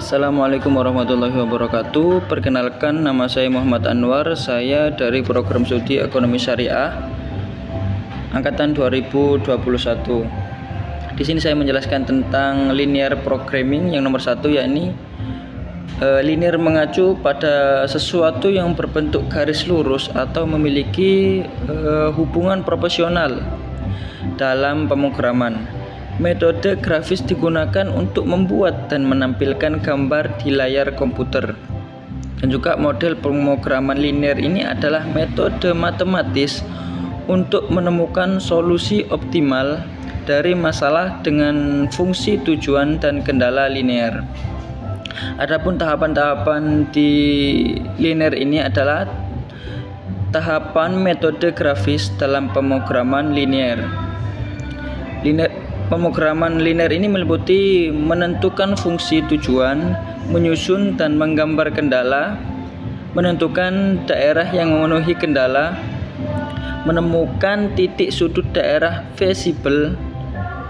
Assalamualaikum warahmatullahi wabarakatuh. Perkenalkan, nama saya Muhammad Anwar. Saya dari program studi Ekonomi Syariah angkatan 2021. Di sini saya menjelaskan tentang linear programming yang nomor 1, yakni linear mengacu pada sesuatu yang berbentuk garis lurus atau memiliki hubungan proporsional dalam pemrograman. Metode grafis digunakan untuk membuat dan menampilkan gambar di layar komputer. Dan juga model pemrograman linear ini adalah metode matematis untuk menemukan solusi optimal dari masalah dengan fungsi tujuan dan kendala linear. Adapun tahapan-tahapan di linear ini adalah tahapan metode grafis dalam pemrograman linear. Pemrograman linear ini meliputi menentukan fungsi tujuan, menyusun dan menggambar kendala, menentukan daerah yang memenuhi kendala, menemukan titik sudut daerah visible,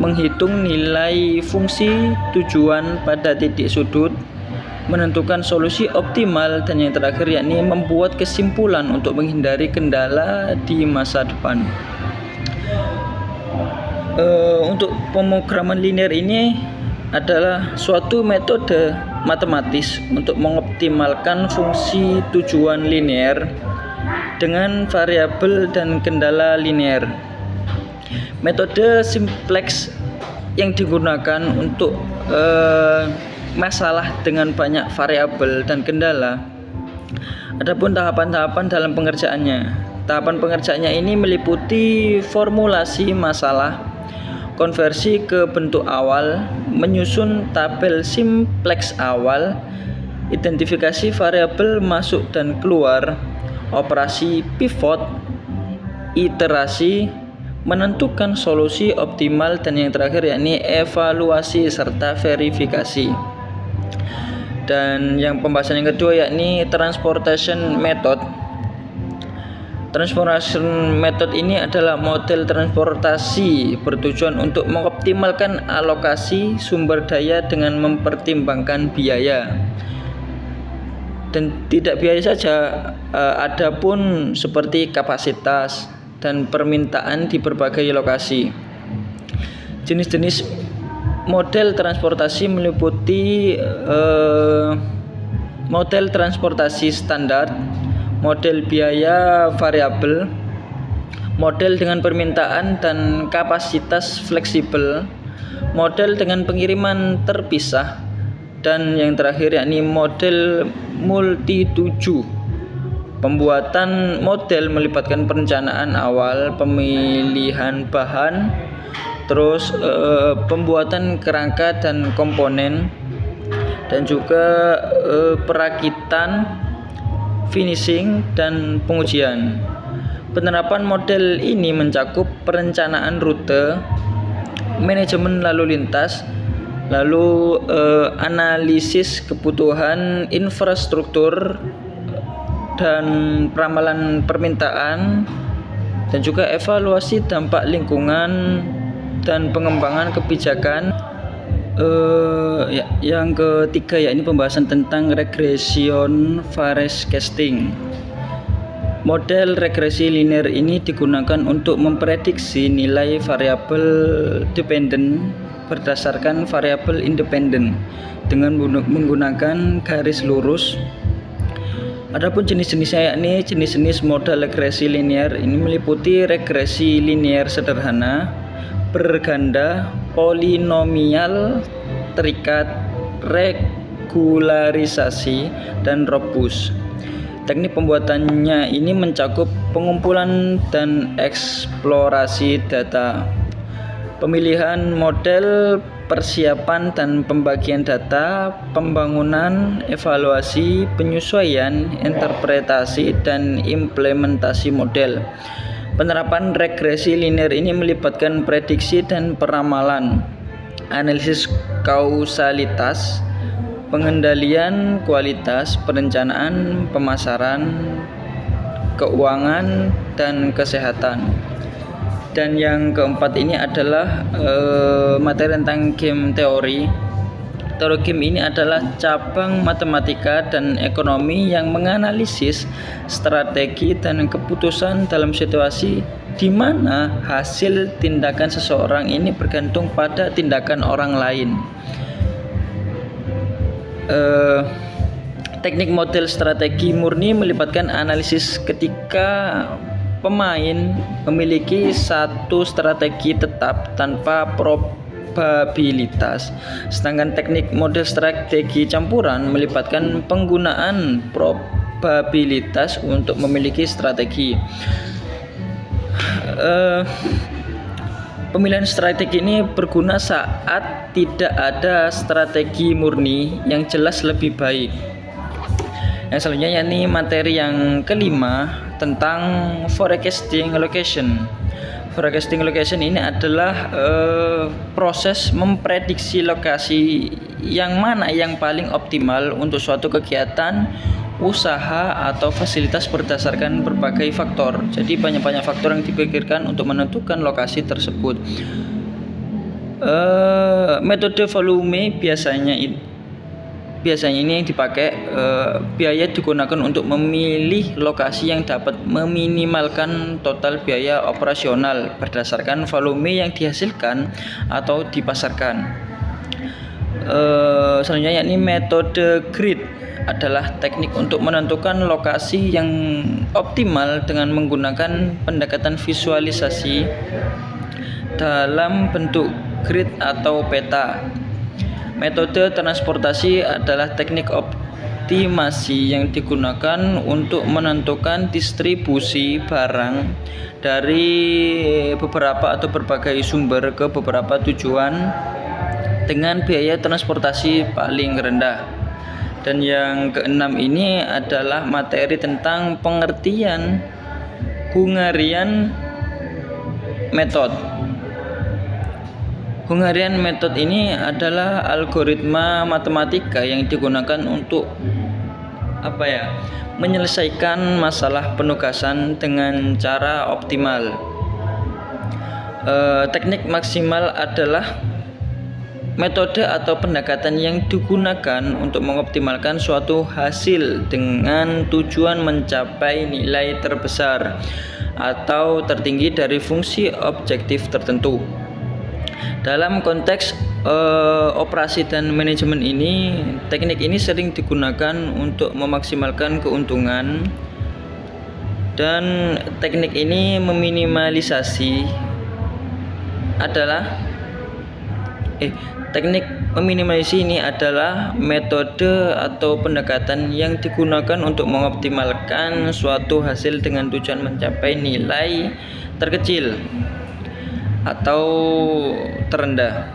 menghitung nilai fungsi tujuan pada titik sudut, menentukan solusi optimal, dan yang terakhir yakni membuat kesimpulan untuk menghindari kendala di masa depan. Untuk pemrograman linear ini adalah suatu metode matematis untuk mengoptimalkan fungsi tujuan linear dengan variabel dan kendala linear. Metode simplex yang digunakan untuk masalah dengan banyak variabel dan kendala. Adapun tahapan-tahapan dalam pengerjaannya. Tahapan pengerjaannya ini meliputi formulasi masalah, konversi ke bentuk awal, menyusun tabel simplex awal, identifikasi variabel masuk dan keluar, operasi pivot, iterasi, menentukan solusi optimal, dan yang terakhir yakni evaluasi serta verifikasi. Dan yang pembahasan yang kedua yakni transportation method. Transportation method ini adalah model transportasi bertujuan untuk mengoptimalkan alokasi sumber daya dengan mempertimbangkan biaya. Dan tidak biaya saja, ada pun seperti kapasitas dan permintaan di berbagai lokasi. Jenis-jenis model transportasi meliputi model transportasi standar, model biaya variabel, model dengan permintaan dan kapasitas fleksibel, model dengan pengiriman terpisah, dan yang terakhir yakni model multi-tuju. Pembuatan model melibatkan perencanaan awal, pemilihan bahan, terus pembuatan kerangka dan komponen, dan juga perakitan, finishing, dan pengujian. Penerapan model ini mencakup perencanaan rute, manajemen lalu lintas, lalu analisis kebutuhan infrastruktur dan ramalan permintaan, dan juga evaluasi dampak lingkungan dan pengembangan kebijakan. Yang ketiga yakni pembahasan tentang regression forecasting. Model regresi linear ini digunakan untuk memprediksi nilai variabel dependent berdasarkan variabel independen dengan menggunakan garis lurus. Adapun jenis-jenisnya yakni jenis-jenis model regresi linear ini meliputi regresi linear sederhana, berganda, polinomial, terikat, regularisasi, dan robust. Teknik pembuatannya ini mencakup pengumpulan dan eksplorasi data, pemilihan model, persiapan dan pembagian data, pembangunan, evaluasi, penyesuaian, interpretasi, dan implementasi model. Penerapan regresi linear ini melibatkan prediksi dan peramalan, analisis kausalitas, pengendalian kualitas, perencanaan, pemasaran, keuangan, dan kesehatan. Dan yang keempat ini adalah materi tentang game teori. Heterokim ini adalah cabang matematika dan ekonomi yang menganalisis strategi dan keputusan dalam situasi di mana hasil tindakan seseorang ini bergantung pada tindakan orang lain. Teknik model strategi murni melibatkan analisis ketika pemain memiliki satu strategi tetap tanpa probabilitas. Sedangkan teknik model strategi campuran melibatkan penggunaan probabilitas untuk memiliki strategi. Pemilihan strategi ini berguna saat tidak ada strategi murni yang jelas lebih baik. Yang selanjutnya yakni materi yang kelima tentang forecasting location. Forecasting location ini adalah proses memprediksi lokasi yang mana yang paling optimal untuk suatu kegiatan, usaha atau fasilitas berdasarkan berbagai faktor. Jadi banyak faktor yang dipikirkan untuk menentukan lokasi tersebut. Metode volume biasanya ini yang dipakai. Biaya digunakan untuk memilih lokasi yang dapat meminimalkan total biaya operasional berdasarkan volume yang dihasilkan atau dipasarkan. Selanjutnya yakni metode grid adalah teknik untuk menentukan lokasi yang optimal dengan menggunakan pendekatan visualisasi dalam bentuk grid atau peta. Metode transportasi adalah teknik optimasi yang digunakan untuk menentukan distribusi barang dari beberapa atau berbagai sumber ke beberapa tujuan dengan biaya transportasi paling rendah. Dan yang keenam ini adalah materi tentang pengertian Hungarian method. Hungarian method ini adalah algoritma matematika yang digunakan untuk menyelesaikan masalah penugasan dengan cara optimal. Teknik maksimal adalah metode atau pendekatan yang digunakan untuk mengoptimalkan suatu hasil dengan tujuan mencapai nilai terbesar atau tertinggi dari fungsi objektif tertentu. Dalam konteks operasi dan manajemen ini, teknik ini sering digunakan untuk memaksimalkan keuntungan, dan teknik ini meminimalisasi ini adalah metode atau pendekatan yang digunakan untuk mengoptimalkan suatu hasil dengan tujuan mencapai nilai terkecil atau terendah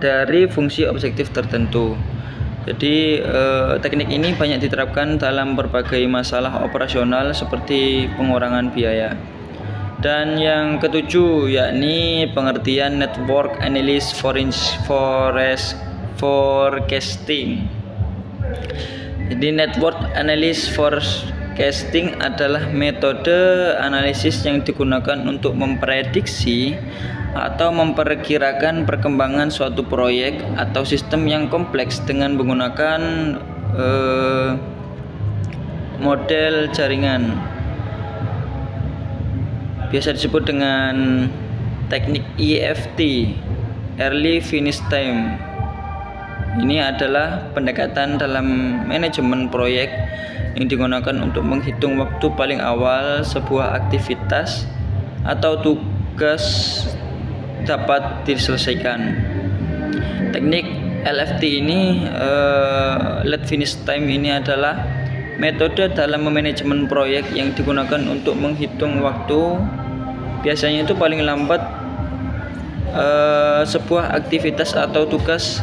dari fungsi objektif tertentu. Jadi teknik ini banyak diterapkan dalam berbagai masalah operasional seperti pengurangan biaya. Dan yang ketujuh yakni pengertian network analysis forecasting. Jadi network analysis forecasting adalah metode analisis yang digunakan untuk memprediksi atau memperkirakan perkembangan suatu proyek atau sistem yang kompleks dengan menggunakan model jaringan. Biasa disebut dengan teknik EFT, Early Finish Time. Ini adalah pendekatan dalam manajemen proyek yang digunakan untuk menghitung waktu paling awal sebuah aktivitas atau tugas dapat diselesaikan. Teknik LFT ini, Late Finish Time ini adalah metode dalam manajemen proyek yang digunakan untuk menghitung waktu. Biasanya itu paling lambat sebuah aktivitas atau tugas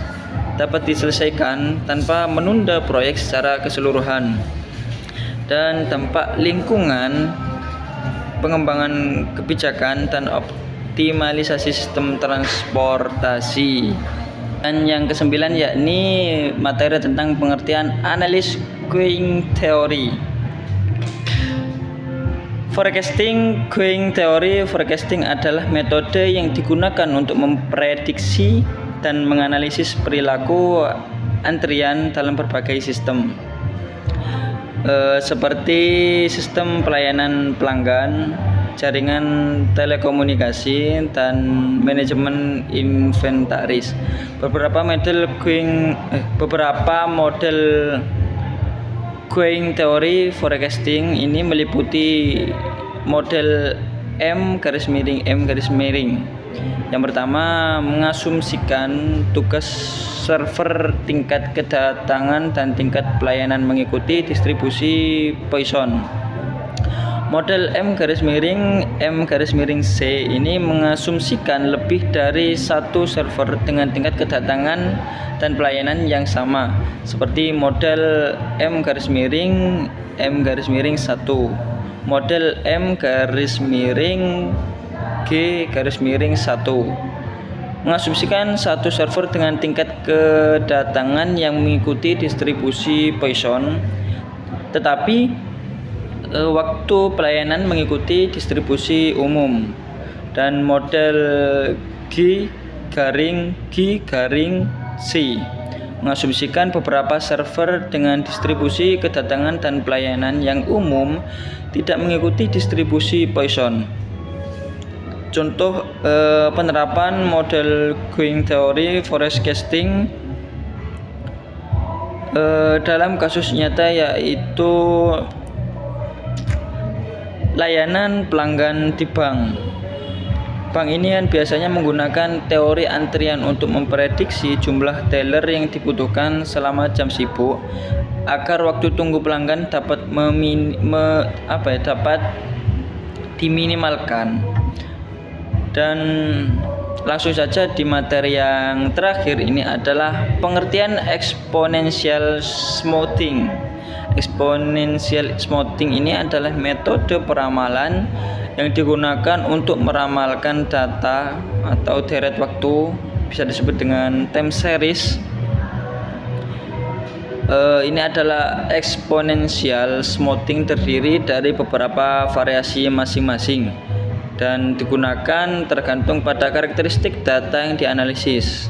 dapat diselesaikan tanpa menunda proyek secara keseluruhan. Dan dampak lingkungan, pengembangan kebijakan, dan optimalisasi sistem transportasi. Dan yang kesembilan yakni materi tentang pengertian analis queuing theory. Forecasting adalah metode yang digunakan untuk memprediksi dan menganalisis perilaku antrian dalam berbagai sistem. Seperti sistem pelayanan pelanggan, jaringan telekomunikasi, dan manajemen inventaris. Beberapa model queuing teori forecasting ini meliputi model M garis miring. Yang pertama, mengasumsikan tugas server, tingkat kedatangan, dan tingkat pelayanan mengikuti distribusi Poisson. Model M garis miring C ini mengasumsikan lebih dari satu server dengan tingkat kedatangan dan pelayanan yang sama, seperti model M garis miring 1, model M garis miring G garis miring 1 mengasumsikan satu server dengan tingkat kedatangan yang mengikuti distribusi Poisson, tetapi waktu pelayanan mengikuti distribusi umum. Dan model G garing C mengasumsikan beberapa server dengan distribusi kedatangan dan pelayanan yang umum tidak mengikuti distribusi Poisson. Contoh penerapan model queuing teori forecasting dalam kasus nyata yaitu layanan pelanggan di bank. Bank ini biasanya menggunakan teori antrian untuk memprediksi jumlah teller yang dibutuhkan selama jam sibuk agar waktu tunggu pelanggan dapat diminimalkan. Dan langsung saja di materi yang terakhir ini adalah pengertian exponential smoothing. Exponential smoothing ini adalah metode peramalan yang digunakan untuk meramalkan data atau deret waktu, bisa disebut dengan time series. Ini adalah exponential smoothing, terdiri dari beberapa variasi masing-masing dan digunakan tergantung pada karakteristik data yang dianalisis.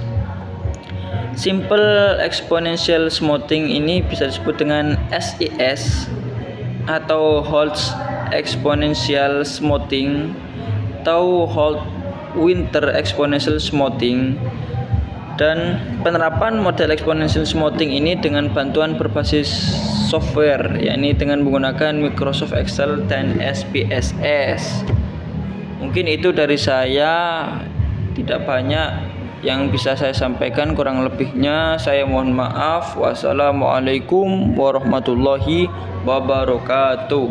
Simple exponential smoothing ini bisa disebut dengan SES atau Holtz exponential smoothing atau Holt-Winter exponential smoothing. Dan penerapan model exponential smoothing ini dengan bantuan berbasis software, yakni dengan menggunakan Microsoft Excel dan SPSS. Mungkin itu dari saya, tidak banyak yang bisa saya sampaikan, kurang lebihnya saya mohon maaf. Wassalamualaikum warahmatullahi wabarakatuh.